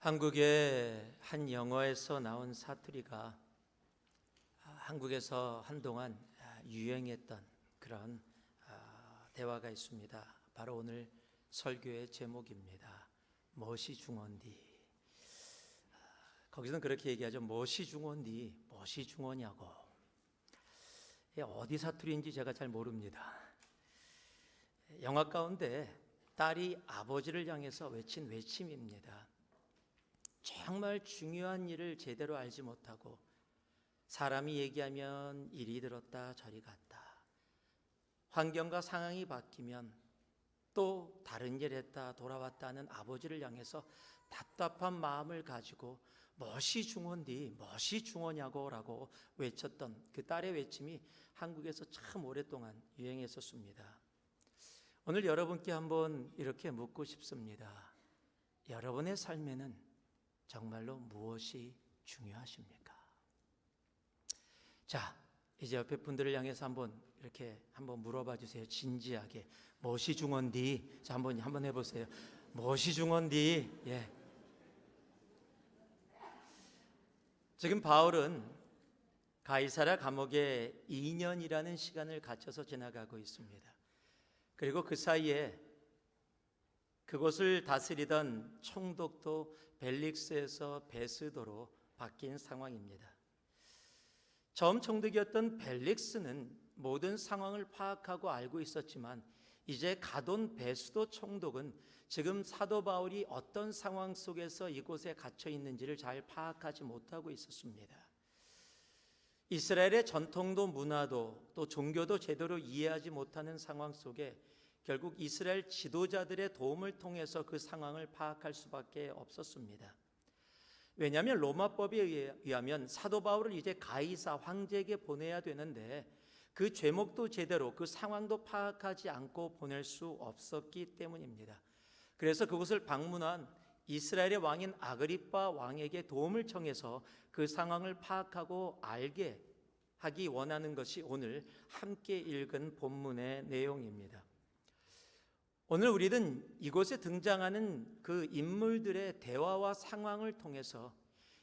한국의 한 영화에서 나온 사투리가 한국에서 한동안 유행했던 그런 대화가 있습니다. 바로 오늘 설교의 제목입니다. 멋이 중원디. 거기서는 그렇게 얘기하죠. 멋이 중원디, 멋이 중원냐고. 어디 사투리인지 제가 잘 모릅니다. 영화 가운데 딸이 아버지를 향해서 외친 외침입니다. 정말 중요한 일을 제대로 알지 못하고 사람이 얘기하면 이리 들었다 저리 갔다, 환경과 상황이 바뀌면 또 다른 일 했다 돌아왔다는 아버지를 향해서 답답한 마음을 가지고 멋이 중원디, 멋이 중원냐고 라고 외쳤던 그 딸의 외침이 한국에서 참 오랫동안 유행했었습니다. 오늘 여러분께 한번 이렇게 묻고 싶습니다. 여러분의 삶에는 정말로 무엇이 중요하십니까? 자, 이제 옆에 분들을 향해서 한번 물어봐 주세요. 진지하게. 무엇이 중원디? 자, 한번 해보세요. 무엇이 중원디? 예. 지금 바울은 가이사랴 감옥에 2년이라는 시간을 갇혀서 지나가고 있습니다. 그리고 그 사이에 그곳을 다스리던 총독도 벨릭스에서 베스도로 바뀐 상황입니다. 처음 총독이었던 벨릭스는 모든 상황을 파악하고 알고 있었지만 이제 가돈 베스도 총독은 지금 사도 바울이 어떤 상황 속에서 이곳에 갇혀 있는지를 잘 파악하지 못하고 있었습니다. 이스라엘의 전통도 문화도 또 종교도 제대로 이해하지 못하는 상황 속에 결국 이스라엘 지도자들의 도움을 통해서 그 상황을 파악할 수밖에 없었습니다. 왜냐하면 로마법에 의하면 사도 바울을 이제 가이사 황제에게 보내야 되는데 그 죄목도 제대로 그 상황도 파악하지 않고 보낼 수 없었기 때문입니다. 그래서 그곳을 방문한 이스라엘의 왕인 아그리빠 왕에게 도움을 청해서 그 상황을 파악하고 알게 하기 원하는 것이 오늘 함께 읽은 본문의 내용입니다. 오늘 우리는 이곳에 등장하는 그 인물들의 대화와 상황을 통해서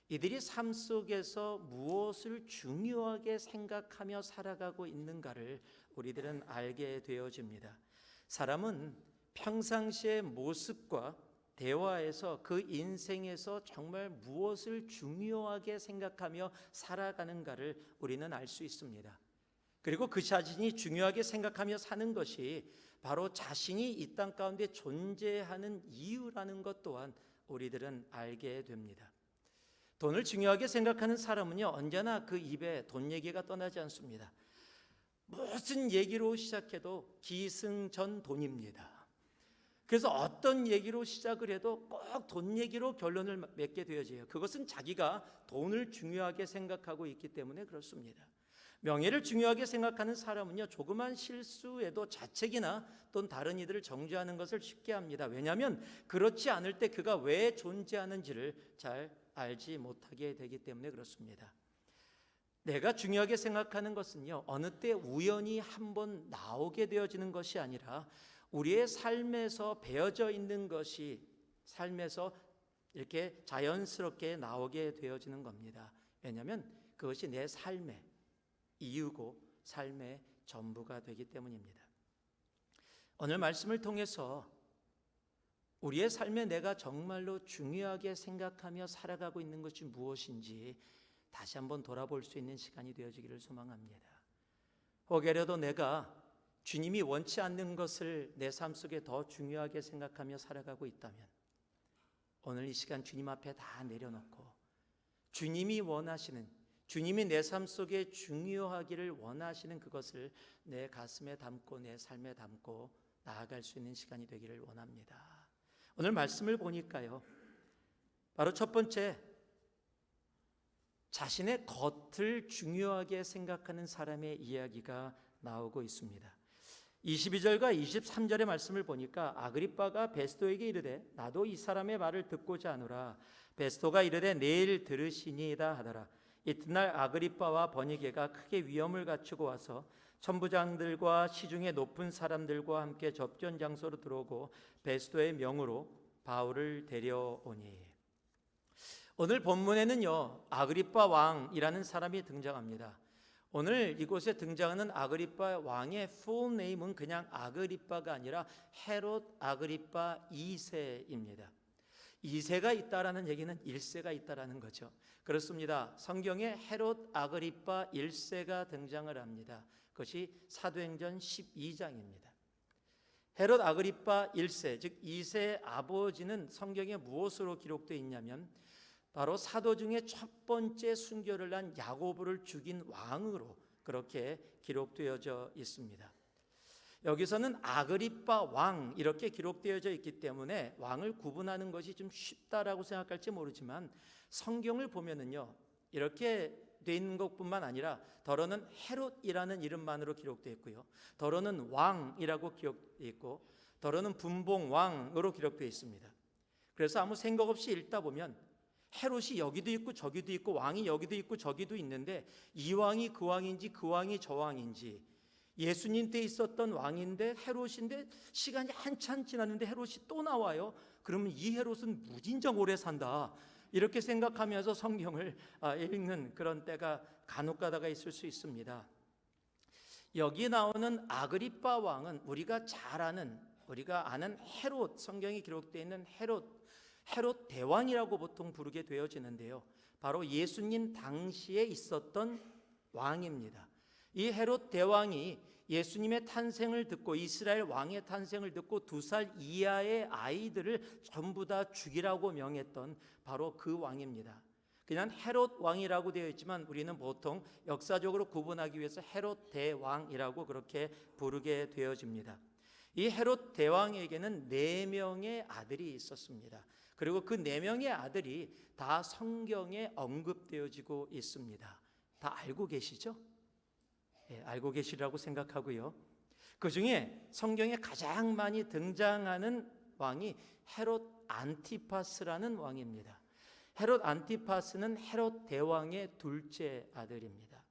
이들이 삶 속에서 무엇을 중요하게 생각하며 살아가고 있는가를 우리들은 알게 되어집니다. 사람은 평상시의 모습과 대화에서 그 인생에서 정말 무엇을 중요하게 생각하며 살아가는가를 우리는 알 수 있습니다. 그리고 그 자신이 중요하게 생각하며 사는 것이 바로 자신이 이 땅 가운데 존재하는 이유라는 것 또한 우리들은 알게 됩니다. 돈을 중요하게 생각하는 사람은요, 언제나 그 입에 돈 얘기가 떠나지 않습니다. 무슨 얘기로 시작해도 기승전돈입니다. 그래서 어떤 얘기로 시작을 해도 꼭 돈 얘기로 결론을 맺게 되어져요. 그것은 자기가 돈을 중요하게 생각하고 있기 때문에 그렇습니다. 명예를 중요하게 생각하는 사람은요, 조그만 실수에도 자책이나 또는 다른 이들을 정죄하는 것을 쉽게 합니다. 왜냐하면 그렇지 않을 때 그가 왜 존재하는지를 잘 알지 못하게 되기 때문에 그렇습니다. 내가 중요하게 생각하는 것은요, 어느 때 우연히 한번 나오게 되어지는 것이 아니라 우리의 삶에서 배어져 있는 것이 삶에서 이렇게 자연스럽게 나오게 되어지는 겁니다. 왜냐하면 그것이 내 삶의 이유고 삶의 전부가 되기 때문입니다. 오늘 말씀을 통해서 우리의 삶에 내가 정말로 중요하게 생각하며 살아가고 있는 것이 무엇인지 다시 한번 돌아볼 수 있는 시간이 되어지기를 소망합니다. 혹여라도 내가 주님이 원치 않는 것을 내 삶 속에 더 중요하게 생각하며 살아가고 있다면 오늘 이 시간 주님 앞에 다 내려놓고 주님이 원하시는, 주님이 내 삶 속에 중요하기를 원하시는 그것을 내 가슴에 담고 내 삶에 담고 나아갈 수 있는 시간이 되기를 원합니다. 오늘 말씀을 보니까요, 바로 첫 번째, 자신의 겉을 중요하게 생각하는 사람의 이야기가 나오고 있습니다. 22절과 23절의 말씀을 보니까 아그리빠가 베스도에게 이르되 나도 이 사람의 말을 듣고자 하노라. 베스도가 이르되 내일 들으시니이다 하더라. 이튿날 아그리빠와 버니게가 크게 위험을 갖추고 와서 천부장들과 시중의 높은 사람들과 함께 접전 장소로 들어오고 베스도의 명으로 바울을 데려오니. 오늘 본문에는요, 아그리빠 왕이라는 사람이 등장합니다. 오늘 이곳에 등장하는 아그리빠 왕의 full name은 그냥 아그리빠가 아니라 헤롯 아그리빠 2세입니다. 2세가 있다라는 얘기는 1세가 있다라는 거죠. 그렇습니다. 성경에 헤롯 아그리빠 1세가 등장을 합니다. 그것이 사도행전 12장입니다. 헤롯 아그리빠 1세, 즉 2세의 아버지는 성경에 무엇으로 기록되어 있냐면 바로 사도 중에 첫 번째 순교를 한 야고보를 죽인 왕으로 그렇게 기록되어져 있습니다. 여기서는 아그리빠 왕 이렇게 기록되어져 있기 때문에 왕을 구분하는 것이 좀 쉽다라고 생각할지 모르지만 성경을 보면은요, 이렇게 돼 있는 것뿐만 아니라 더러는 헤롯이라는 이름만으로 기록되어 있고요, 더러는 왕이라고 기록되어 있고, 더러는 분봉 왕으로 기록되어 있습니다. 그래서 아무 생각 없이 읽다 보면 헤롯이 여기도 있고 저기도 있고 왕이 여기도 있고 저기도 있는데 이 왕이 그 왕인지 그 왕이 저 왕인지, 예수님 때 있었던 왕인데 헤롯인데 시간이 한참 지났는데 헤롯이 또 나와요. 그러면 이 헤롯은 무진장 오래 산다, 이렇게 생각하면서 성경을 읽는 그런 때가 간혹 가다가 있을 수 있습니다. 여기 나오는 아그리빠 왕은 우리가 잘 아는, 우리가 아는 헤롯, 성경이 기록되어 있는 헤롯 대왕이라고 보통 부르게 되어지는데요, 바로 예수님 당시에 있었던 왕입니다. 이 헤롯 대왕이 예수님의 탄생을 듣고, 이스라엘 왕의 탄생을 듣고 2살 이하의 아이들을 전부 다 죽이라고 명했던 바로 그 왕입니다. 그냥 헤롯 왕이라고 되어 있지만 우리는 보통 역사적으로 구분하기 위해서 헤롯 대왕이라고 그렇게 부르게 되어집니다. 이 헤롯 대왕에게는 4명의 아들이 있었습니다. 그리고 그 4명의 아들이 다 성경에 언급되어지고 있습니다. 다 알고 계시죠? 예, 알고 계시라고 생각하고요. 그 중에 성경에 가장 많이 등장하는 왕이 헤롯 안티파스라는 왕입니다. 헤롯 안티파스는 헤롯 대왕의 둘째 아들입니다.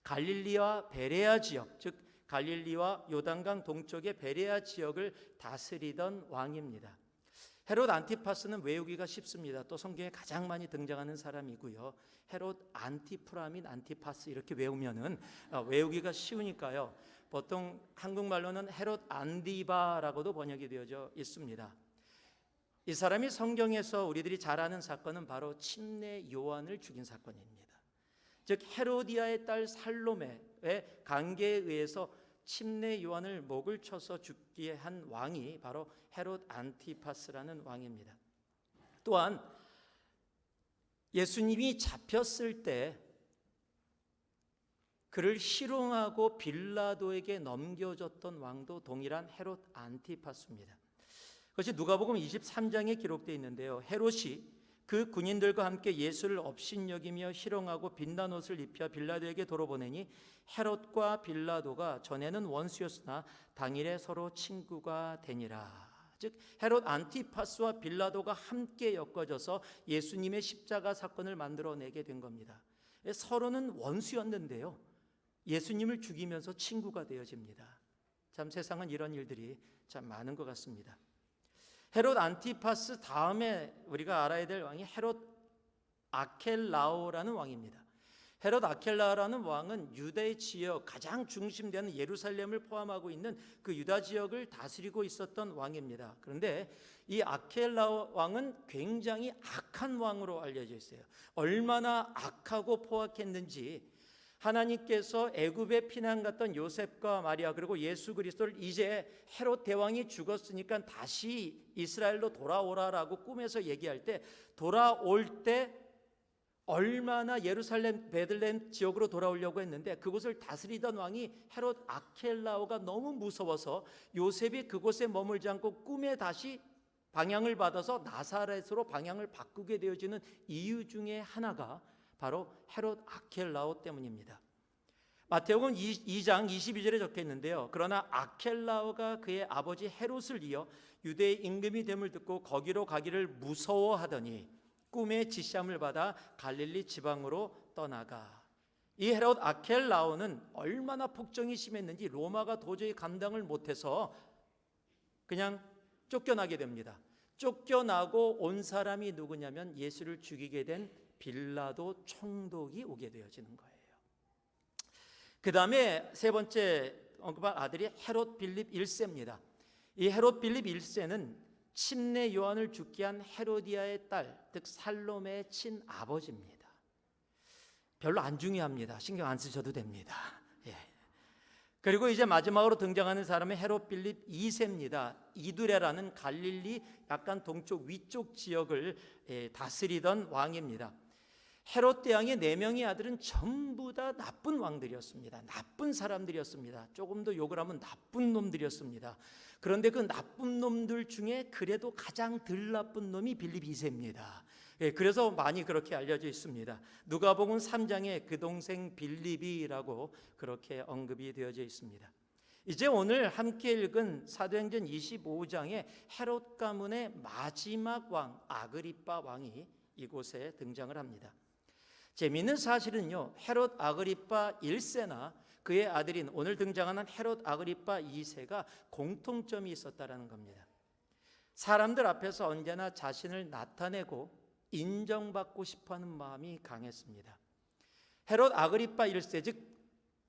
갈릴리와 베레아 지역, 즉 갈릴리와 요단강 동쪽의 베레아 지역을 다스리던 왕입니다. 헤롯 안티파스는 외우기가 쉽습니다. 또 성경에 가장 많이 등장하는 사람이고요. 헤롯 안티프라민 안티파스 이렇게 외우면은 외우기가 쉬우니까요. 보통 한국말로는 헤롯 안디바라고도 번역이 되어져 있습니다. 이 사람이 성경에서 우리들이 잘 아는 사건은 바로 침례 요한을 죽인 사건입니다. 즉 헤로디아의 딸 살로메의 관계에 의해서 침례 요한을 목을 쳐서 죽게 한 왕이 바로 헤롯 안티파스라는 왕입니다. 또한 예수님이 잡혔을 때 그를 희롱하고 빌라도에게 넘겨줬던 왕도 동일한 헤롯 안티파스입니다. 그것이 누가복음 23장에 기록되어 있는데요, 헤롯이 그 군인들과 함께 예수를 업신여기며 희롱하고 빛난 옷을 입혀 빌라도에게 돌아보내니 헤롯과 빌라도가 전에는 원수였으나 당일에 서로 친구가 되니라. 즉 헤롯 안티파스와 빌라도가 함께 엮어져서 예수님의 십자가 사건을 만들어내게 된 겁니다. 서로는 원수였는데요, 예수님을 죽이면서 친구가 되어집니다. 참 세상은 이런 일들이 참 많은 것 같습니다. 헤롯 안티파스 다음에 우리가 알아야 될 왕이 헤롯 아켈라오라는 왕입니다. 헤롯 아켈라오라는 왕은 유대 지역 가장 중심되는 예루살렘을 포함하고 있는 그 유다 지역을 다스리고 있었던 왕입니다. 그런데 이 아켈라오 왕은 굉장히 악한 왕으로 알려져 있어요. 얼마나 악하고 포악했는지 하나님께서 애굽에 피난 갔던 요셉과 마리아 그리고 예수 그리스도를 이제 헤롯 대왕이 죽었으니까 다시 이스라엘로 돌아오라라고 꿈에서 얘기할 때, 돌아올 때 얼마나 예루살렘 베들레헴 지역으로 돌아오려고 했는데 그곳을 다스리던 왕이 헤롯 아켈라오가 너무 무서워서 요셉이 그곳에 머물지 않고 꿈에 다시 방향을 받아서 나사렛으로 방향을 바꾸게 되어지는 이유 중에 하나가 바로 헤롯 아켈라오 때문입니다. 마태복음 2장 22절에 적혀 있는데요, 그러나 아켈라오가 그의 아버지 헤롯을 이어 유대의 임금이 됨을 듣고 거기로 가기를 무서워하더니 꿈의 지시함을 받아 갈릴리 지방으로 떠나가. 이 헤롯 아켈라오는 얼마나 폭정이 심했는지 로마가 도저히 감당을 못해서 그냥 쫓겨나게 됩니다. 쫓겨나고 온 사람이 누구냐면 예수를 죽이게 된 빌라도 총독이 오게 되어지는 거예요. 그 다음에 세 번째 언급한 아들이 헤롯 빌립 1세입니다. 이 헤롯 빌립 1세는 침례 요한을 죽게 한 헤로디아의 딸, 즉 살로메의 친아버지입니다. 별로 안 중요합니다. 신경 안 쓰셔도 됩니다. 예. 그리고 이제 마지막으로 등장하는 사람은 헤롯 빌립 2세입니다. 이두레라는 갈릴리 약간 동쪽 위쪽 지역을 다스리던 왕입니다. 헤롯 대왕의 4명의 아들은 전부 다 나쁜 왕들이었습니다. 나쁜 사람들이었습니다. 조금 더 욕을 하면 나쁜 놈들이었습니다. 그런데 그 나쁜 놈들 중에 그래도 가장 덜 나쁜 놈이 빌립 2세입니다. 그래서 많이 그렇게 알려져 있습니다. 누가복음 3장에 그 동생 빌립이라고 그렇게 언급이 되어져 있습니다. 이제 오늘 함께 읽은 사도행전 25장에 헤롯 가문의 마지막 왕 아그리빠 왕이 이곳에 등장을 합니다. 재미있는 사실은요, 헤롯 아그리빠 1세나 그의 아들인 오늘 등장하는 헤롯 아그리빠 2세가 공통점이 있었다는 겁니다. 사람들 앞에서 언제나 자신을 나타내고 인정받고 싶어하는 마음이 강했습니다. 헤롯 아그리빠 1세, 즉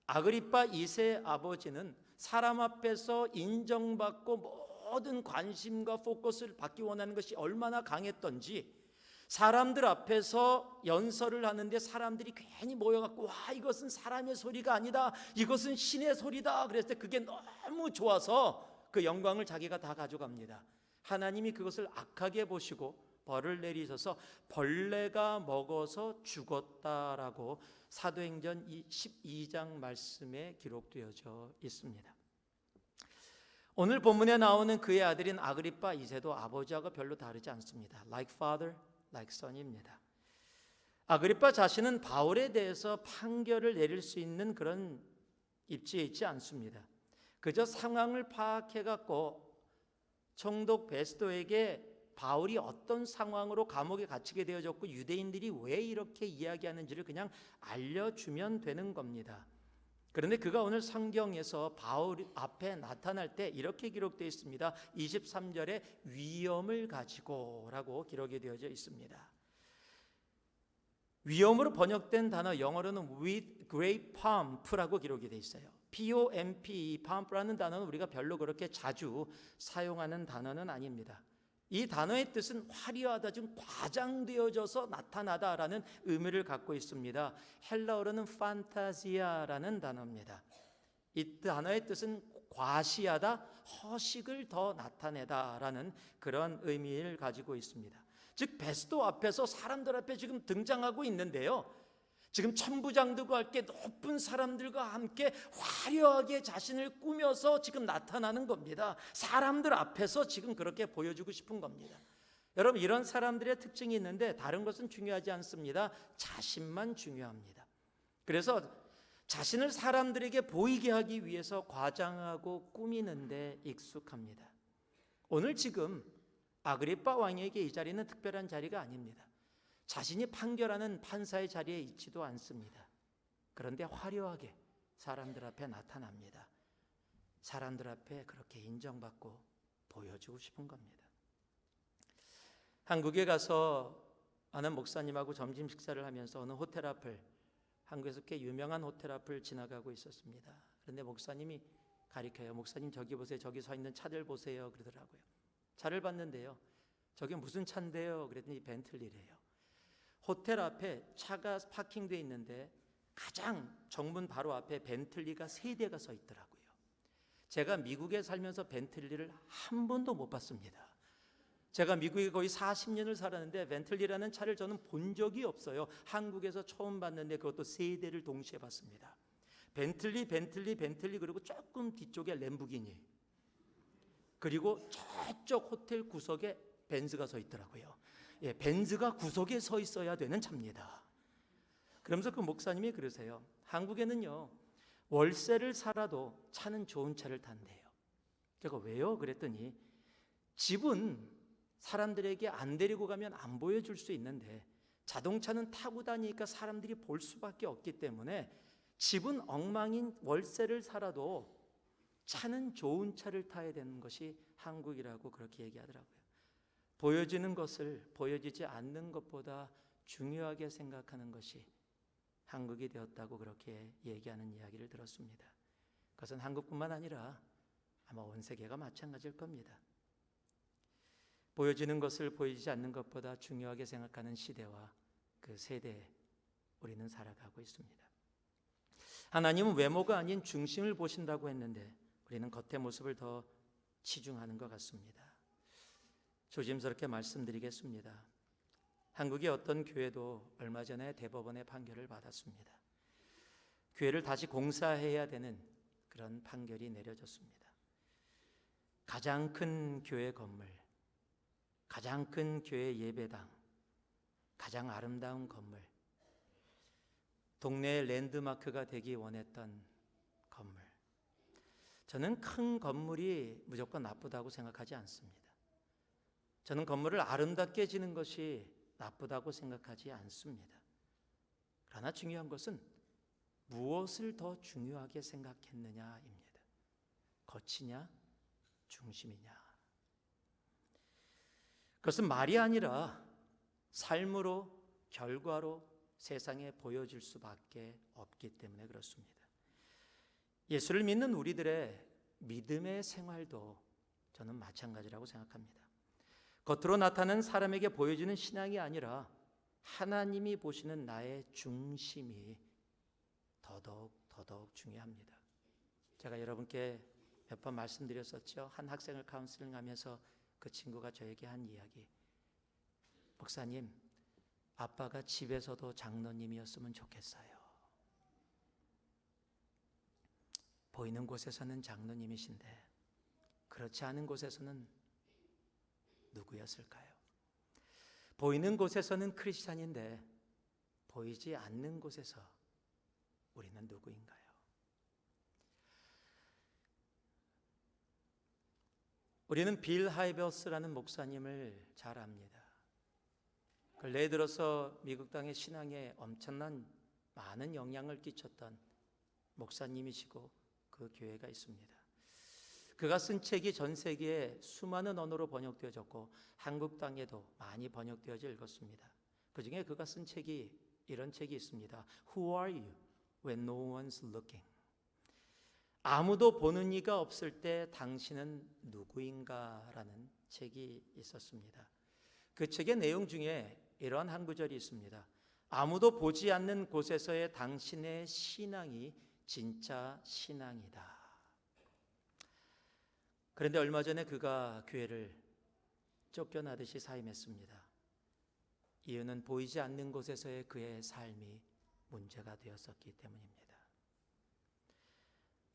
아그리빠 2세의 아버지는 사람 앞에서 인정받고 모든 관심과 포커스를 받기 원하는 것이 얼마나 강했던지, 사람들 앞에서 연설을 하는데 사람들이 괜히 모여갖고 와, 이것은 사람의 소리가 아니다, 이것은 신의 소리다 그랬을 때 그게 너무 좋아서 그 영광을 자기가 다 가져갑니다. 하나님이 그것을 악하게 보시고 벌을 내리셔서 벌레가 먹어서 죽었다라고 사도행전 12장 말씀에 기록되어져 있습니다. 오늘 본문에 나오는 그의 아들인 아그리빠 2세도 아버지하고 별로 다르지 않습니다. Like father, like son입니다. 아그리빠 자신은 바울에 대해서 판결을 내릴 수 있는 그런 입지에 있지 않습니다. 그저 상황을 파악해갖고 총독 베스도에게 바울이 어떤 상황으로 감옥에 갇히게 되어졌고 유대인들이 왜 이렇게 이야기하는지를 그냥 알려주면 되는 겁니다. 그런데 그가 오늘 성경에서 바울 앞에 나타날 때 이렇게 기록되어 있습니다. 23절에 위엄을 가지고 라고 기록이 되어져 있습니다. 위엄으로 번역된 단어 영어로는 with great pomp라고 기록이 되어 있어요. pomp, pomp라는 단어는 우리가 별로 그렇게 자주 사용하는 단어는 아닙니다. 이 단어의 뜻은 화려하다, 좀 과장되어져서 나타나다라는 의미를 갖고 있습니다. 헬라어로는 판타지아라는 단어입니다. 이 단어의 뜻은 과시하다, 허식을 더 나타내다라는 그런 의미를 가지고 있습니다. 즉 베스도 앞에서 사람들 앞에 지금 등장하고 있는데요, 지금 천부장들과 함께 높은 사람들과 함께 화려하게 자신을 꾸며서 지금 나타나는 겁니다. 사람들 앞에서 지금 그렇게 보여주고 싶은 겁니다. 여러분, 이런 사람들의 특징이 있는데 다른 것은 중요하지 않습니다. 자신만 중요합니다. 그래서 자신을 사람들에게 보이게 하기 위해서 과장하고 꾸미는 데 익숙합니다. 오늘 지금 아그리빠 왕에게 이 자리는 특별한 자리가 아닙니다. 자신이 판결하는 판사의 자리에 있지도 않습니다. 그런데 화려하게 사람들 앞에 나타납니다. 사람들 앞에 그렇게 인정받고 보여주고 싶은 겁니다. 한국에 가서 아는 목사님하고 점심 식사를 하면서 어느 호텔 앞을, 한국에서 꽤 유명한 호텔 앞을 지나가고 있었습니다. 그런데 목사님이 가리켜요. 목사님 저기 보세요. 저기 서 있는 차들 보세요. 그러더라고요. 차를 봤는데요, 저게 무슨 차인데요? 그랬더니 벤틀리래요. 호텔 앞에 차가 파킹되어 있는데 가장 정문 바로 앞에 벤틀리가 3대가 서 있더라고요. 제가 미국에 살면서 벤틀리를 한 번도 못 봤습니다. 제가 미국에 거의 40년을 살았는데 벤틀리라는 차를 저는 본 적이 없어요. 한국에서 처음 봤는데 그것도 3대를 동시에 봤습니다. 벤틀리 그리고 조금 뒤쪽에 램보기니, 그리고 저쪽 호텔 구석에 벤츠가 서 있더라고요. 예, 벤츠가 구석에 서 있어야 되는 차입니다. 그러면서 그 목사님이 그러세요. 한국에는요, 월세를 살아도 차는 좋은 차를 탄대요. 제가 왜요? 그랬더니 집은 사람들에게 안 데리고 가면 안 보여줄 수 있는데 자동차는 타고 다니니까 사람들이 볼 수밖에 없기 때문에 집은 엉망인 월세를 살아도 차는 좋은 차를 타야 되는 것이 한국이라고 그렇게 얘기하더라고요. 보여지는 것을 보여지지 않는 것보다 중요하게 생각하는 것이 한국이 되었다고 그렇게 얘기하는 이야기를 들었습니다. 그것은 한국뿐만 아니라 아마 온 세계가 마찬가지일 겁니다. 보여지는 것을 보이지 않는 것보다 중요하게 생각하는 시대와 그 세대에 우리는 살아가고 있습니다. 하나님은 외모가 아닌 중심을 보신다고 했는데 우리는 겉의 모습을 더 치중하는 것 같습니다. 조심스럽게 말씀드리겠습니다. 한국의 어떤 교회도 얼마 전에 대법원의 판결을 받았습니다. 교회를 다시 공사해야 되는 그런 판결이 내려졌습니다. 가장 큰 교회 건물, 가장 큰 교회 예배당, 가장 아름다운 건물, 동네의 랜드마크가 되기 원했던 건물. 저는 큰 건물이 무조건 나쁘다고 생각하지 않습니다. 저는 건물을 아름답게 지는 것이 나쁘다고 생각하지 않습니다. 그러나 중요한 것은 무엇을 더 중요하게 생각했느냐입니다. 겉이냐, 중심이냐. 그것은 말이 아니라 삶으로, 결과로 세상에 보여질 수밖에 없기 때문에 그렇습니다. 예수를 믿는 우리들의 믿음의 생활도 저는 마찬가지라고 생각합니다. 겉으로 나타나는 사람에게 보여지는 신앙이 아니라 하나님이 보시는 나의 중심이 더더욱 중요합니다. 제가 여러분께 몇 번 말씀드렸었죠. 한 학생을 카운슬링하면서 그 친구가 저에게 한 이야기. 목사님, 아빠가 집에서도 장로님이었으면 좋겠어요. 보이는 곳에서는 장로님이신데 그렇지 않은 곳에서는 누구였을까요? 보이는 곳에서는 크리스찬인데 보이지 않는 곳에서 우리는 누구인가요? 우리는 빌 하이버스라는 목사님을 잘 압니다. 근래 들어서 미국 땅의 신앙에 엄청난 많은 영향을 끼쳤던 목사님이시고 그 교회가 있습니다. 그가 쓴 책이 전 세계에 수많은 언어로 번역되어졌고 한국 땅에도 많이 번역되어져 읽었습니다. 그 중에 그가 쓴 책이 이런 책이 있습니다. Who are you when no one's looking? 아무도 보는 이가 없을 때 당신은 누구인가? 라는 책이 있었습니다. 그 책의 내용 중에 이러한 한 구절이 있습니다. 아무도 보지 않는 곳에서의 당신의 신앙이 진짜 신앙이다. 그런데 얼마 전에 그가 교회를 쫓겨나듯이 사임했습니다. 이유는 보이지 않는 곳에서의 그의 삶이 문제가 되었었기 때문입니다.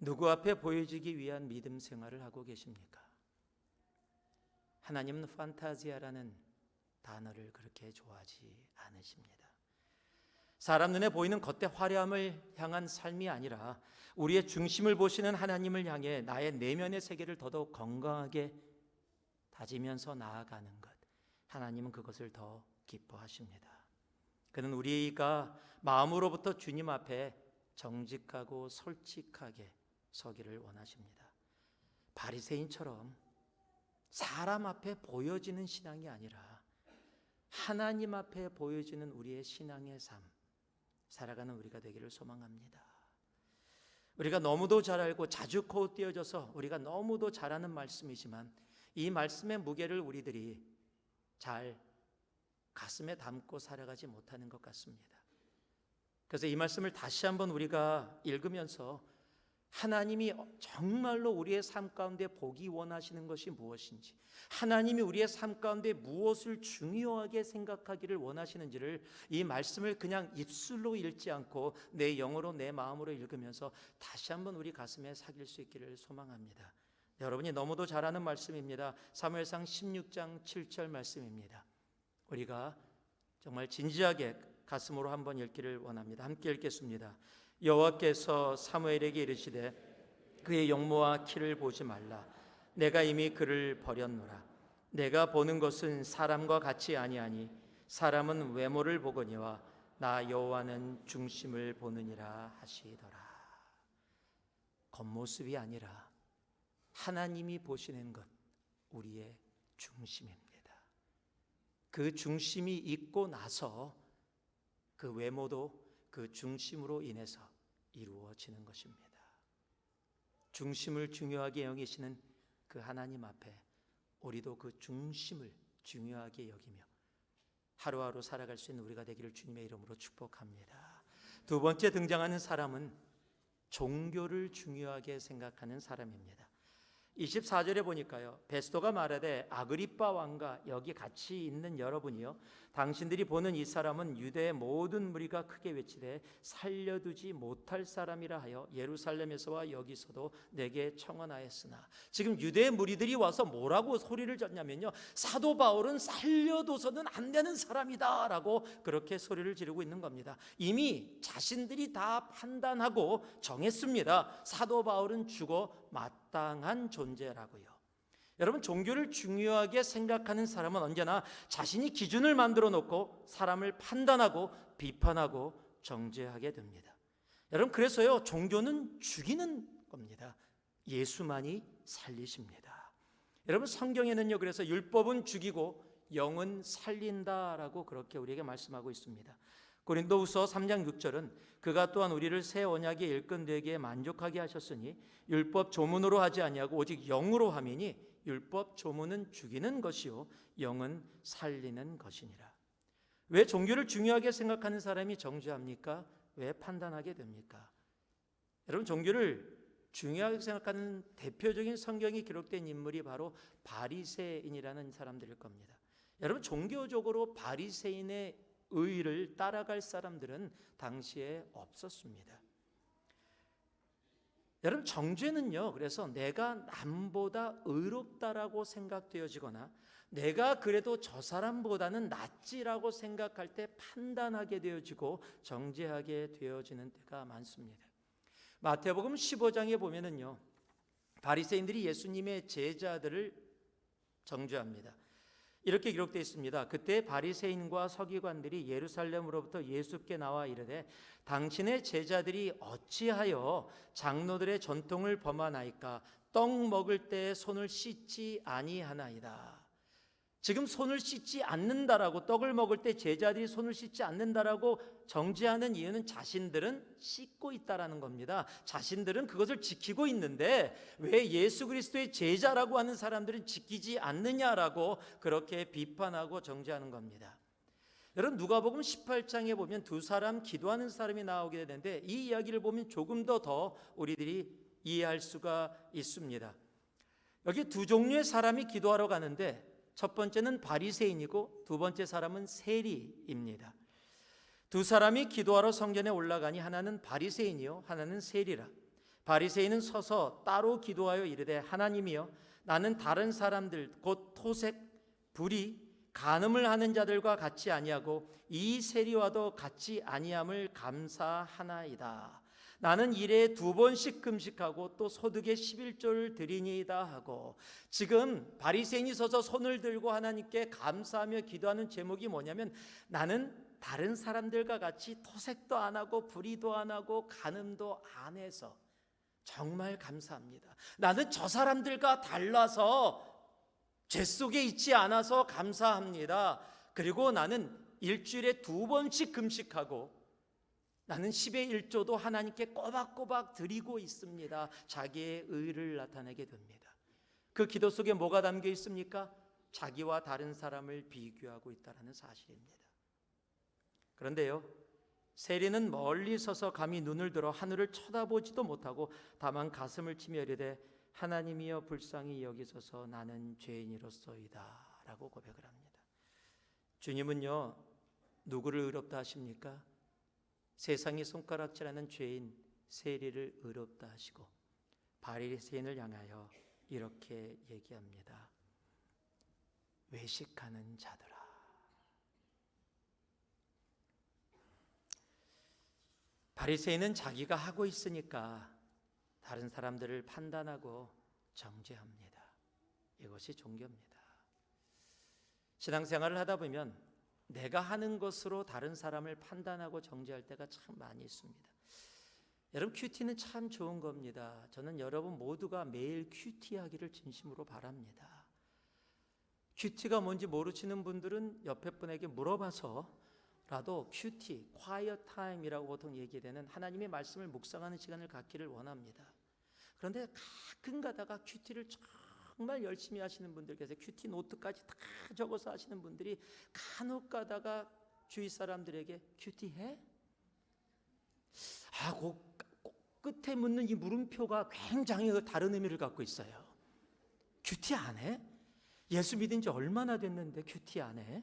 누구 앞에 보여지기 위한 믿음 생활을 하고 계십니까? 하나님은 판타지아라는 단어를 그렇게 좋아하지 않으십니다. 사람 눈에 보이는 겉의 화려함을 향한 삶이 아니라 우리의 중심을 보시는 하나님을 향해 나의 내면의 세계를 더더욱 건강하게 다지면서 나아가는 것, 하나님은 그것을 더 기뻐하십니다. 그는 우리가 마음으로부터 주님 앞에 정직하고 솔직하게 서기를 원하십니다. 바리새인처럼 사람 앞에 보여지는 신앙이 아니라 하나님 앞에 보여지는 우리의 신앙의 삶, 살아가는 우리가 되기를 소망합니다. 우리가 너무도 잘 알고 자주 코어 띄어져서 우리가 너무도 잘하는 말씀이지만 이 말씀의 무게를 우리들이 잘 가슴에 담고 살아가지 못하는 것 같습니다. 그래서 이 말씀을 다시 한번 우리가 읽으면서 하나님이 정말로 우리의 삶 가운데 보기 원하시는 것이 무엇인지, 하나님이 우리의 삶 가운데 무엇을 중요하게 생각하기를 원하시는지를 이 말씀을 그냥 입술로 읽지 않고 내 영으로 내 마음으로 읽으면서 다시 한번 우리 가슴에 새길 수 있기를 소망합니다. 여러분이 너무도 잘 아는 말씀입니다. 사무엘상 16장 7절 말씀입니다. 우리가 정말 진지하게 가슴으로 한번 읽기를 원합니다. 함께 읽겠습니다. 여호와께서 사무엘에게 이르시되 그의 용모와 키를 보지 말라. 내가 이미 그를 버렸노라. 내가 보는 것은 사람과 같이 아니하니 사람은 외모를 보거니와 나 여호와는 중심을 보느니라 하시더라. 겉모습이 아니라 하나님이 보시는 것, 우리의 중심입니다. 그 중심이 있고 나서 그 외모도 그 중심으로 인해서 이루어지는 것입니다. 중심을 중요하게 여기시는 그 하나님 앞에 우리도 그 중심을 중요하게 여기며 하루하루 살아갈 수 있는 우리가 되기를 주님의 이름으로 축복합니다. 두 번째 등장하는 사람은 종교를 중요하게 생각하는 사람입니다. 24절에 보니까요, 베스도가 말하되 아그리빠 왕과 여기 같이 있는 여러분이요, 당신들이 보는 이 사람은 유대의 모든 무리가 크게 외치되 살려두지 못할 사람이라 하여 예루살렘에서와 여기서도 내게 청언하였으나, 지금 유대의 무리들이 와서 뭐라고 소리를 졌냐면요, 사도 바울은 살려둬서는 안 되는 사람이다 라고 그렇게 소리를 지르고 있는 겁니다. 이미 자신들이 다 판단하고 정했습니다. 사도 바울은 죽어 마땅한 존재라고요. 여러분, 종교를 중요하게 생각하는 사람은 언제나 자신이 기준을 만들어 놓고 사람을 판단하고 비판하고 정죄하게 됩니다. 여러분, 그래서요, 종교는 죽이는 겁니다. 예수만이 살리십니다. 여러분, 성경에는요, 그래서 율법은 죽이고 영은 살린다라고 그렇게 우리에게 말씀하고 있습니다. 고린도후서 3장 6절은 그가 또한 우리를 새 언약의 일꾼 되게 만족하게 하셨으니 율법 조문으로 하지 아니하고 오직 영으로 함이니 율법 조문은 죽이는 것이요 영은 살리는 것이니라. 왜 종교를 중요하게 생각하는 사람이 정죄합니까? 왜 판단하게 됩니까? 여러분, 종교를 중요하게 생각하는 대표적인 성경이 기록된 인물이 바로 바리새인이라는 사람들일 겁니다. 여러분, 종교적으로 바리새인의 의를 따라갈 사람들은 당시에 없었습니다. 여러분, 정죄는요, 그래서 내가 남보다 의롭다라고 생각되어지거나 내가 그래도 저 사람보다는 낫지라고 생각할 때 판단하게 되어지고 정죄하게 되어지는 때가 많습니다. 마태복음 15장에 보면은요, 바리새인들이 예수님의 제자들을 정죄합니다. 이렇게 기록되어 있습니다. 그때 바리새인과 서기관들이 예루살렘으로부터 예수께 나와 이르되 당신의 제자들이 어찌하여 장로들의 전통을 범하나이까? 떡 먹을 때 손을 씻지 아니하나이다. 지금 손을 씻지 않는다라고, 떡을 먹을 때 제자들이 손을 씻지 않는다라고 정죄하는 이유는 자신들은 씻고 있다라는 겁니다. 자신들은 그것을 지키고 있는데 왜 예수 그리스도의 제자라고 하는 사람들은 지키지 않느냐라고 그렇게 비판하고 정죄하는 겁니다. 여러분, 누가복음 18장에 보면 두 사람 기도하는 사람이 나오게 되는데 이 이야기를 보면 조금 더 우리들이 이해할 수가 있습니다. 여기 두 종류의 사람이 기도하러 가는데 첫 번째는 바리새인이고 두 번째 사람은 세리입니다. 두 사람이 기도하러 성전에 올라가니 하나는 바리새인이요 하나는 세리라. 바리새인은 서서 따로 기도하여 이르되 하나님이여, 나는 다른 사람들 곧 토색, 불의, 간음을 하는 자들과 같이 아니하고 이 세리와도 같이 아니함을 감사하나이다. 나는 일에 2번씩 금식하고 또 소득의 11조를 드리니이다 하고, 지금 바리새인이 서서 손을 들고 하나님께 감사하며 기도하는 제목이 뭐냐면, 나는 다른 사람들과 같이 토색도 안 하고 불의도 안 하고 간음도 안 해서 정말 감사합니다. 나는 저 사람들과 달라서 죄 속에 있지 않아서 감사합니다. 그리고 나는 일주일에 2번씩 금식하고 나는 10의 1조도 하나님께 꼬박꼬박 드리고 있습니다. 자기의 의를 나타내게 됩니다. 그 기도 속에 뭐가 담겨 있습니까? 자기와 다른 사람을 비교하고 있다는 사실입니다. 그런데요, 세리는 멀리 서서 감히 눈을 들어 하늘을 쳐다보지도 못하고 다만 가슴을 치며 이르되 하나님이여 불쌍히 여기소서, 나는 죄인이로소이다 라고 고백을 합니다. 주님은요, 누구를 의롭다 하십니까? 세상이 손가락질하는 죄인 세리를 의롭다 하시고 바리새인을 향하여 이렇게 얘기합니다. 외식하는 자들아. 바리새인은 자기가 하고 있으니까 다른 사람들을 판단하고 정죄합니다. 이것이 종교입니다. 신앙생활을 하다 보면 내가 하는 것으로 다른 사람을 판단하고 정죄할 때가 참 많이 있습니다. 여러분, 큐티는 참 좋은 겁니다. 저는 여러분 모두가 매일 큐티하기를 진심으로 바랍니다. 큐티가 뭔지 모르시는 분들은 옆에 분에게 물어봐서라도 큐티, quiet time이라고 보통 얘기되는 하나님의 말씀을 묵상하는 시간을 갖기를 원합니다. 그런데 가끔 가다가 큐티를 정말 열심히 하시는 분들 계세요. 큐티 노트까지 다 적어서 하시는 분들이 간혹 가다가 주위 사람들에게 큐티해? 그 끝에 묻는 이 물음표가 굉장히 다른 의미를 갖고 있어요. 큐티 안 해? 예수 믿은 지 얼마나 됐는데 큐티 안 해?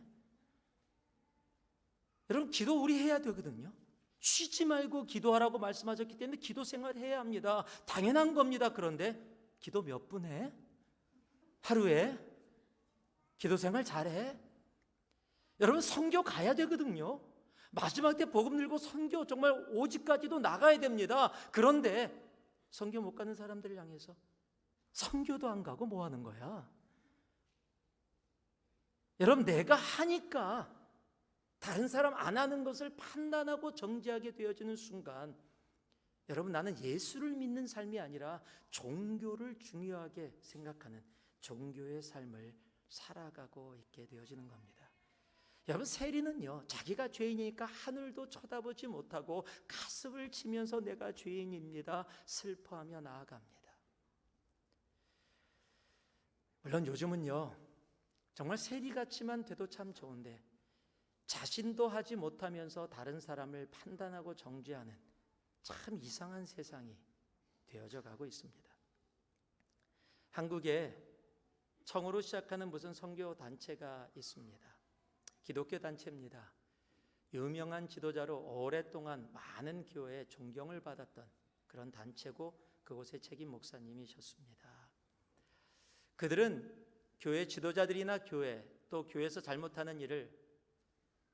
여러분, 기도 우리 해야 되거든요. 쉬지 말고 기도하라고 말씀하셨기 때문에 기도 생활 해야 합니다. 당연한 겁니다. 그런데 기도 몇 분 해? 하루에? 기도 생활 잘해? 여러분, 선교 가야 되거든요. 마지막 때 복음 들고 선교 정말 오직까지도 나가야 됩니다. 그런데 선교 못 가는 사람들을 향해서 선교도 안 가고 뭐 하는 거야? 여러분, 내가 하니까 다른 사람 안 하는 것을 판단하고 정죄하게 되어지는 순간, 여러분, 나는 예수를 믿는 삶이 아니라 종교를 중요하게 생각하는 종교의 삶을 살아가고 있게 되어지는 겁니다. 여러분, 세리는요, 자기가 죄인이니까 하늘도 쳐다보지 못하고 가슴을 치면서 내가 죄인입니다 슬퍼하며 나아갑니다. 물론 요즘은요, 정말 세리같이만 돼도 참 좋은데 자신도 하지 못하면서 다른 사람을 판단하고 정죄하는 참 이상한 세상이 되어져 가고 있습니다. 한국에 청으로 시작하는 무슨 선교 단체가 있습니다. 기독교 단체입니다. 유명한 지도자로 오랫동안 많은 교회에 존경을 받았던 그런 단체고 그곳의 책임 목사님이셨습니다. 그들은 교회 지도자들이나 교회 또 교회에서 잘못하는 일을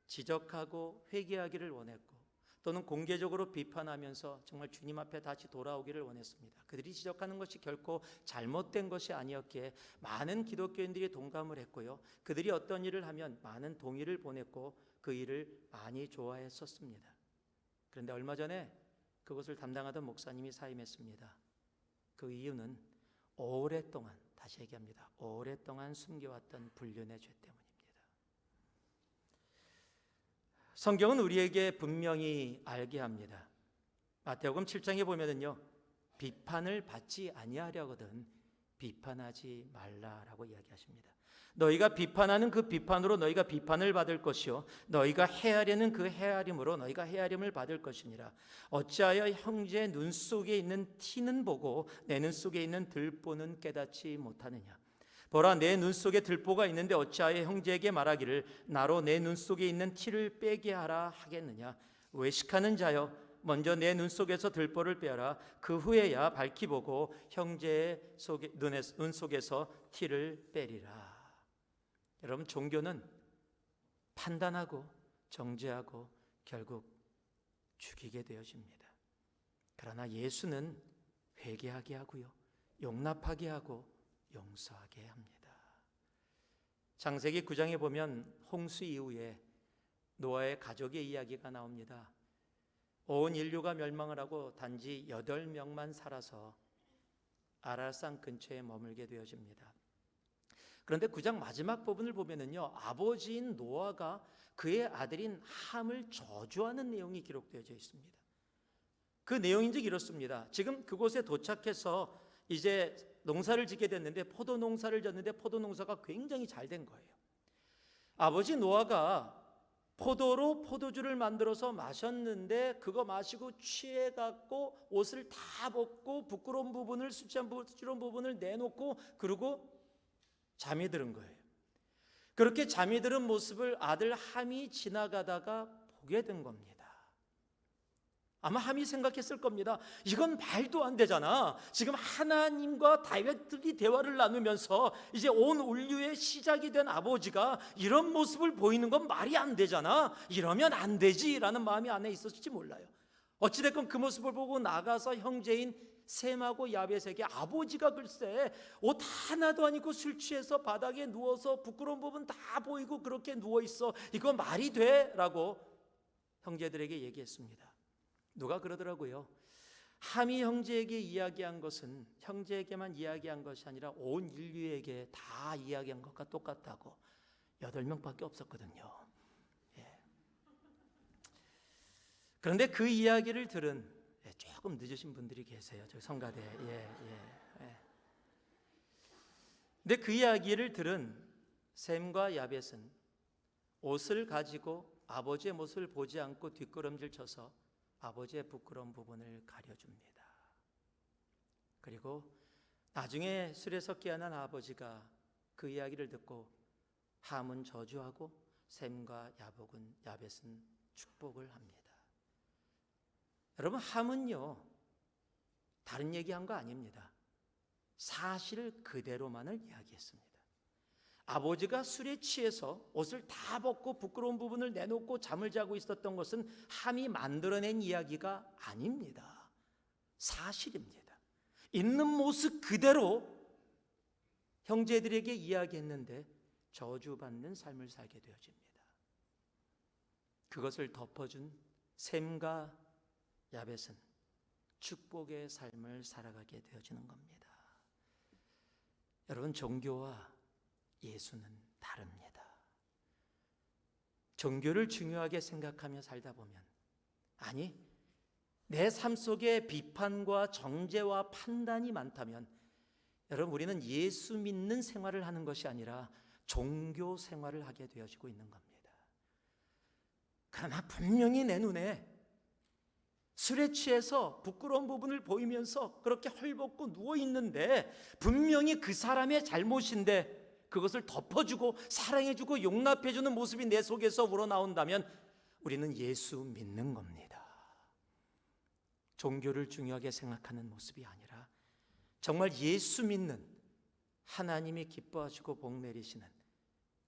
지적하고 회개하기를 원했고 또는 공개적으로 비판하면서 정말 주님 앞에 다시 돌아오기를 원했습니다. 그들이 지적하는 것이 결코 잘못된 것이 아니었기에 많은 기독교인들이 동감을 했고요. 그들이 어떤 일을 하면 많은 동의를 보냈고 그 일을 많이 좋아했었습니다. 그런데 얼마 전에 그것을 담당하던 목사님이 사임했습니다. 그 이유는 오랫동안, 다시 얘기합니다, 오랫동안 숨겨왔던 불륜의 죄 때문입니다. 성경은 우리에게 분명히 알게 합니다. 마태복음 7장에 보면은요, 비판을 받지 아니하려거든 비판하지 말라라고 이야기하십니다. 너희가 비판하는 그 비판으로 너희가 비판을 받을 것이요 너희가 헤아리는 그 헤아림으로 너희가 헤아림을 받을 것이니라. 어찌하여 형제의 눈 속에 있는 티는 보고 내 눈 속에 있는 들보는 깨닫지 못하느냐. 보라, 내 눈 속에 들보가 있는데 어찌하여 형제에게 말하기를 나로 내 눈 속에 있는 티를 빼게 하라 하겠느냐. 외식하는 자여, 먼저 내 눈 속에서 들보를 빼어라. 그 후에야 밝히 보고 형제의 눈 속에서 티를 빼리라. 여러분, 종교는 판단하고 정죄하고 결국 죽이게 되어집니다. 그러나 예수는 회개하게 하고요, 용납하게 하고 용서하게 합니다. 창세기 9장에 보면 홍수 이후에 노아의 가족의 이야기가 나옵니다. 온 인류가 멸망을 하고 단지 8명만 살아서 아랄산 근처에 머물게 되어집니다. 그런데 9장 마지막 부분을 보면은요, 아버지인 노아가 그의 아들인 함을 저주하는 내용이 기록되어져 있습니다. 그 내용인즉 이렇습니다. 지금 그곳에 도착해서 이제 농사를 짓게 됐는데 포도 농사를 졌는데 포도 농사가 굉장히 잘 된 거예요. 아버지 노아가 포도로 포도주를 만들어서 마셨는데 그거 마시고 취해갖고 옷을 다 벗고 부끄러운 부분을, 수치스러운 부분을 내놓고 그리고 잠이 들은 거예요. 그렇게 잠이 들은 모습을 아들 함이 지나가다가 보게 된 겁니다. 아마 함이 생각했을 겁니다. 이건 말도 안 되잖아. 지금 하나님과 다이렉트리 대화를 나누면서 이제 온 인류의 시작이 된 아버지가 이런 모습을 보이는 건 말이 안 되잖아. 이러면 안 되지라는 마음이 안에 있었을지 몰라요. 어찌됐건 그 모습을 보고 나가서 형제인 셈하고 야벳에게 아버지가 글쎄 옷 하나도 안 입고 술 취해서 바닥에 누워서 부끄러운 부분 다 보이고 그렇게 누워있어, 이거 말이 돼? 라고 형제들에게 얘기했습니다. 누가 그러더라고요. 함이 형제에게 이야기한 것은 형제에게만 이야기한 것이 아니라 온 인류에게 다 이야기한 것과 똑같다고. 8명밖에 없었거든요. 예. 그런데 그 이야기를 들은 조금 늦으신 분들이 계세요. 저희 성가대. 예. 근데 그 이야기를 들은 셈과 야벳은 옷을 가지고 아버지의 모습을 보지 않고 뒷걸음질 쳐서 아버지의 부끄러운 부분을 가려줍니다. 그리고 나중에 술에 섞여 깨어난 아버지가 그 이야기를 듣고 함은 저주하고 셈과 야벳은 축복을 합니다. 여러분, 함은요 다른 얘기한 거 아닙니다. 사실 그대로만을 이야기했습니다. 아버지가 술에 취해서 옷을 다 벗고 부끄러운 부분을 내놓고 잠을 자고 있었던 것은 함이 만들어낸 이야기가 아닙니다. 사실입니다. 있는 모습 그대로 형제들에게 이야기했는데 저주받는 삶을 살게 되어집니다. 그것을 덮어준 셈과 야벳은 축복의 삶을 살아가게 되어지는 겁니다. 여러분, 종교와 예수는 다릅니다. 종교를 중요하게 생각하며 살다 보면, 아니, 내 삶 속에 비판과 정죄와 판단이 많다면, 여러분, 우리는 예수 믿는 생활을 하는 것이 아니라 종교 생활을 하게 되어지고 있는 겁니다. 그러나 분명히 내 눈에 술에 취해서 부끄러운 부분을 보이면서 그렇게 헐벗고 누워있는데 분명히 그 사람의 잘못인데 그것을 덮어주고 사랑해주고 용납해주는 모습이 내 속에서 우러나온다면 우리는 예수 믿는 겁니다. 종교를 중요하게 생각하는 모습이 아니라 정말 예수 믿는, 하나님이 기뻐하시고 복 내리시는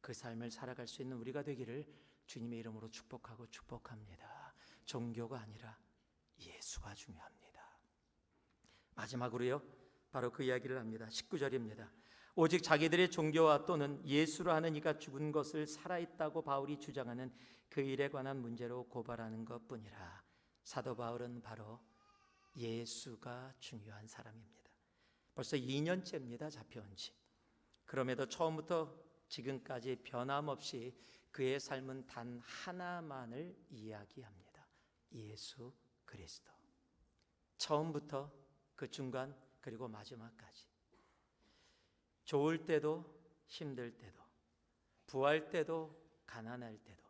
그 삶을 살아갈 수 있는 우리가 되기를 주님의 이름으로 축복하고 축복합니다. 종교가 아니라 예수가 중요합니다. 마지막으로요, 바로 그 이야기를 합니다. 19절입니다. 오직 자기들의 종교와 또는 예수로 하는 이가 죽은 것을 살아있다고 바울이 주장하는 그 일에 관한 문제로 고발하는 것뿐이라. 사도 바울은 바로 예수가 중요한 사람입니다. 벌써 2년째입니다. 잡혀온 지. 그럼에도 처음부터 지금까지 변함없이 그의 삶은 단 하나만을 이야기합니다. 예수 그리스도. 처음부터 그 중간 그리고 마지막까지. 좋을 때도 힘들 때도, 부할 때도 가난할 때도,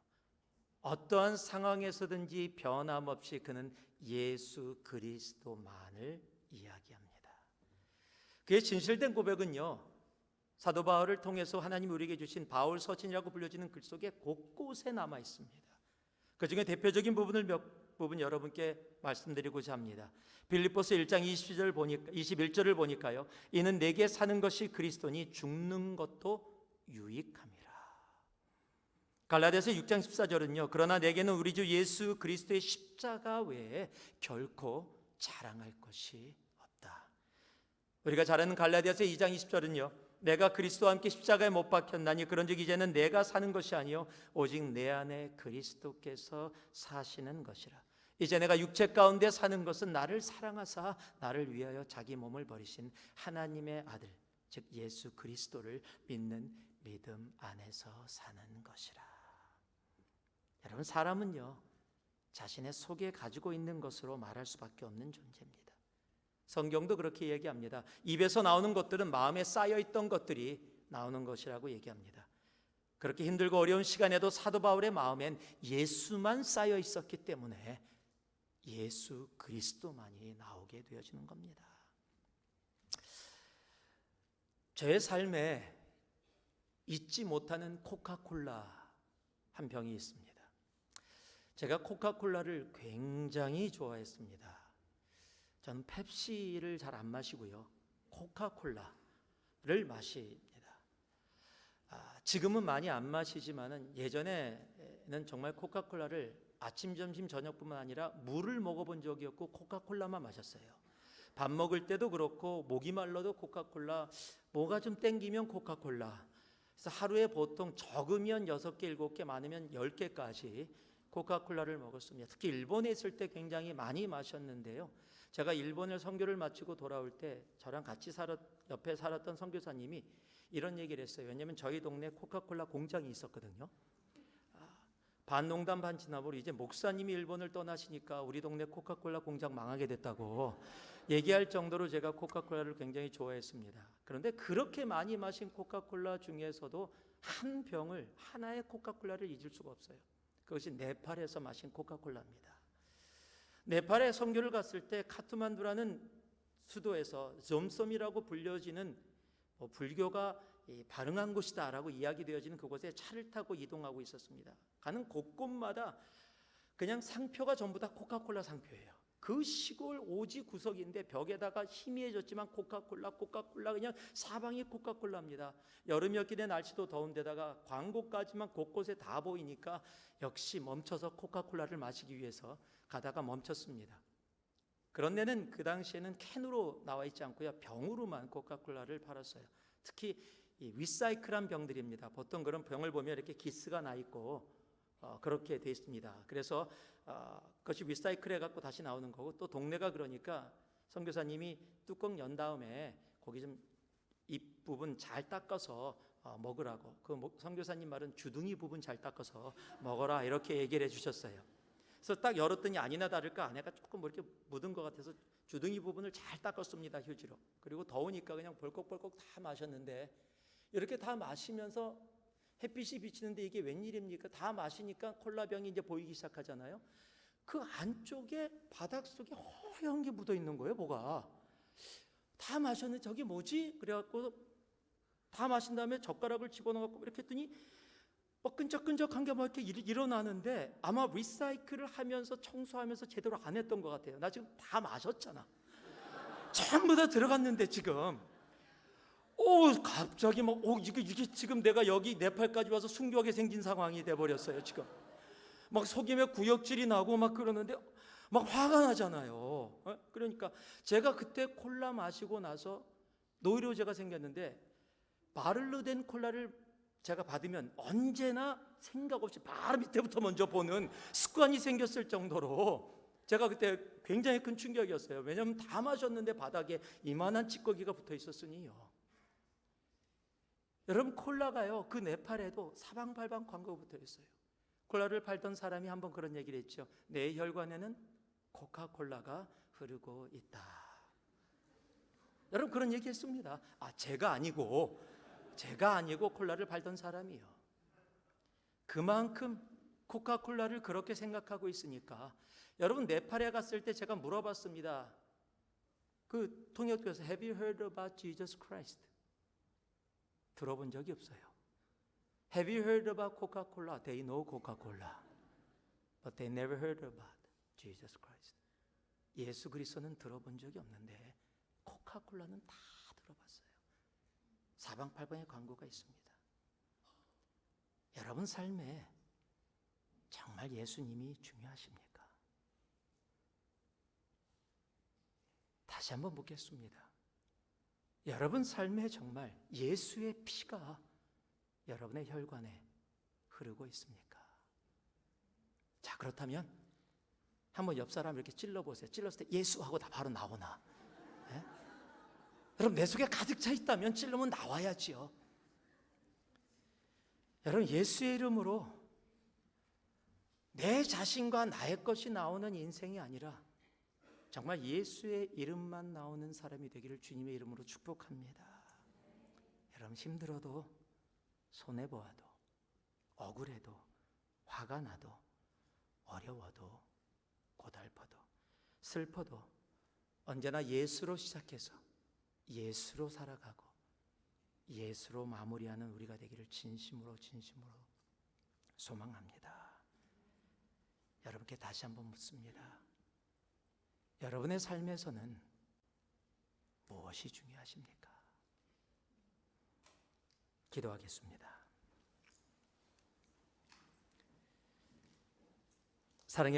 어떠한 상황에서든지 변함없이 그는 예수 그리스도만을 이야기합니다. 그의 진실된 고백은요, 사도 바울을 통해서 하나님이 우리에게 주신 바울 서신이라고 불려지는 글 속에 곳곳에 남아 있습니다. 그 중에 대표적인 부분을 몇 부분 여러분께 말씀드리고자 합니다. 빌립보서 1장 21절을 보니까요, 이는 내게 사는 것이 그리스도니 죽는 것도 유익함이라. 갈라디아서 6장 14절은요, 그러나 내게는 우리 주 예수 그리스도의 십자가 외에 결코 자랑할 것이 없다. 우리가 잘 아는 갈라디아서 2장 20절은요, 내가 그리스도와 함께 십자가에 못 박혔나니 그런즉 이제는 내가 사는 것이 아니요 오직 내 안에 그리스도께서 사시는 것이라. 이제 내가 육체 가운데 사는 것은 나를 사랑하사 나를 위하여 자기 몸을 버리신 하나님의 아들, 즉 예수 그리스도를 믿는 믿음 안에서 사는 것이라. 여러분, 사람은요 자신의 속에 가지고 있는 것으로 말할 수밖에 없는 존재입니다. 성경도 그렇게 얘기합니다. 입에서 나오는 것들은 마음에 쌓여있던 것들이 나오는 것이라고 얘기합니다. 그렇게 힘들고 어려운 시간에도 사도 바울의 마음엔 예수만 쌓여 있었기 때문에 예수 그리스도만이 나오게 되어지는 겁니다. 저의 삶에 잊지 못하는 코카콜라 한 병이 있습니다. 제가 코카콜라를 굉장히 좋아했습니다. 저는 펩시를 잘 안 마시고요, 코카콜라를 마십니다. 지금은 많이 안 마시지만은 예전에는 정말 코카콜라를 아침, 점심, 저녁뿐만 아니라 물을 먹어본 적이 없고 코카콜라만 마셨어요. 밥 먹을 때도 그렇고 목이 말라도 코카콜라, 뭐가 좀 땡기면 코카콜라. 그래서 하루에 보통 적으면 6개, 7개, 많으면 10개까지 코카콜라를 먹었습니다. 특히 일본에 있을 때 굉장히 많이 마셨는데요, 제가 일본을 선교를 마치고 돌아올 때 저랑 같이 옆에 살았던 선교사님이 이런 얘기를 했어요. 왜냐하면 저희 동네에 코카콜라 공장이 있었거든요. 반 농담 반 진담으로 이제 목사님이 일본을 떠나시니까 우리 동네 코카콜라 공장 망하게 됐다고 얘기할 정도로 제가 코카콜라를 굉장히 좋아했습니다. 그런데 그렇게 많이 마신 코카콜라 중에서도 한 병을, 하나의 코카콜라를 잊을 수가 없어요. 그것이 네팔에서 마신 코카콜라입니다. 네팔에 선교를 갔을 때 카트만두라는 수도에서 점섬이라고 불려지는 불교가 발흥한 곳이다라고 이야기되어지는 그곳에 차를 타고 이동하고 있었습니다. 가는 곳곳마다 그냥 상표가 전부 다 코카콜라 상표예요. 그 시골 오지 구석인데 벽에다가 희미해졌지만 코카콜라 그냥 사방이 코카콜라입니다. 여름이었기 때문에 날씨도 더운데다가 광고까지만 곳곳에 다 보이니까 역시 멈춰서 코카콜라를 마시기 위해서 가다가 멈췄습니다. 그런 데는 그 당시에는 캔으로 나와 있지 않고요, 병으로만 코카콜라를 팔았어요. 특히 이 리사이클한 병들입니다. 보통 그런 병을 보면 이렇게 기스가 나 있고 그렇게 돼 있습니다. 그래서 그것이 리사이클해 갖고 다시 나오는 거고, 또 동네가 그러니까 선교사님이 뚜껑 연 다음에 거기 좀 입 부분 잘 닦아서 먹으라고, 그 선교사님 말은 주둥이 부분 잘 닦아서 먹어라 이렇게 얘기를 해주셨어요. 그래서 딱 열었더니 아니나 다를까 안에가 조금 뭐 이렇게 묻은 것 같아서 주둥이 부분을 잘 닦았습니다, 휴지로. 그리고 더우니까 그냥 벌컥벌컥 다 마셨는데, 이렇게 다 마시면서 햇빛이 비치는데 이게 웬일입니까? 다 마시니까 콜라병이 이제 보이기 시작하잖아요. 그 안쪽에 바닥 속에 허연 게 묻어 있는 거예요, 뭐가. 다 마셨는데 저게 뭐지? 그래갖고 다 마신 다음에 젓가락을 집어넣고 이렇게 했더니 끈적끈적한 게 막 이렇게 일어나는데, 아마 리사이클을 하면서 청소하면서 제대로 안 했던 것 같아요. 나 지금 다 마셨잖아. 전부 다 들어갔는데 지금 갑자기 막 이게 지금 내가 여기 네팔까지 와서 순교하게 생긴 상황이 돼버렸어요. 지금 막 속임에 구역질이 나고 막 그러는데 막 화가 나잖아요. 그러니까 제가 그때 콜라 마시고 나서 노이로제가 생겼는데, 바를로 된 콜라를 제가 받으면 언제나 생각 없이 바로 밑에부터 먼저 보는 습관이 생겼을 정도로 제가 그때 굉장히 큰 충격이었어요. 왜냐하면 다 마셨는데 바닥에 이만한 찌꺼기가 붙어 있었으니요. 여러분, 콜라가요, 그 네팔에도 사방팔방 광고가 붙어 있어요. 콜라를 팔던 사람이 한번 그런 얘기를 했죠. 내 혈관에는 코카콜라가 흐르고 있다. 여러분, 그런 얘기 했습니다. 제가 아니고 콜라를 팔던 사람이요. 그만큼 코카콜라를 그렇게 생각하고 있으니까, 여러분, 네팔에 갔을 때 제가 물어봤습니다. 그 통역교사, Have you heard about Jesus Christ? 들어본 적이 없어요. Have you heard about Coca-Cola? They know Coca-Cola, but they never heard about Jesus Christ. 예수 그리스도는 들어본 적이 없는데 코카콜라는 다 들어봤어요. 사방팔방에 광고가 있습니다. 여러분 삶에 정말 예수님이 중요하십니까? 다시 한번 묻겠습니다. 여러분 삶에 정말 예수의 피가 여러분의 혈관에 흐르고 있습니까? 자, 그렇다면 한번 옆 사람 이렇게 찔러보세요. 찔렀을 때 예수하고 다 바로 나오나? 네? 여러분, 내 속에 가득 차 있다면 찔르면 나와야지요. 여러분, 예수의 이름으로 내 자신과 나의 것이 나오는 인생이 아니라 정말 예수의 이름만 나오는 사람이 되기를 주님의 이름으로 축복합니다. 여러분, 힘들어도, 손해보아도, 억울해도, 화가 나도, 어려워도, 고달퍼도, 슬퍼도 언제나 예수로 시작해서 예수로 살아가고 예수로 마무리하는 우리가 되기를 진심으로 소망합니다. 여러분께 다시 한번 묻습니다. 여러분의 삶에서는 무엇이 중요하십니까? 기도하겠습니다. 사랑의